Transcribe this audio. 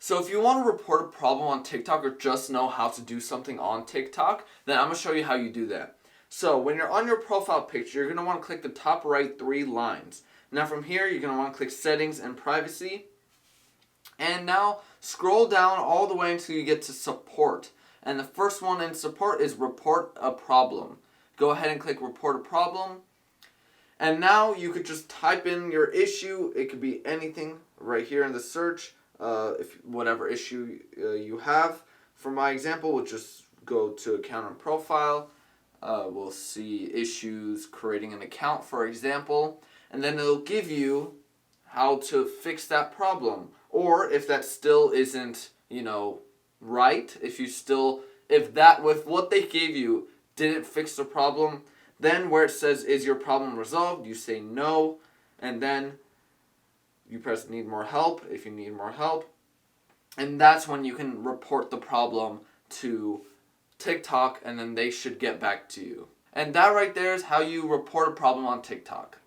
So if you want to report a problem on TikTok or just know how to do something on TikTok, then I'm going to show you how you do that. So when you're on your profile picture, you're going to want to click the top right 3 lines. Now from here, you're going to want to click Settings and Privacy. And now scroll down all the way until you get to Support. And the first one in Support is Report a Problem. Go ahead and click Report a Problem. And now you could just type in your issue. It could be anything right here in the search. If whatever issue you have. For my example, we'll just go to Account and Profile. We'll see issues creating an account, for example. And then it'll give you how to fix that problem. Or if that still isn't, right, if that with what they gave you didn't fix the problem, then where it says, is your problem resolved, you say no, and then you press need more help if you need more help. And that's when you can report the problem to TikTok, and then they should get back to you. And that right there is how you report a problem on TikTok.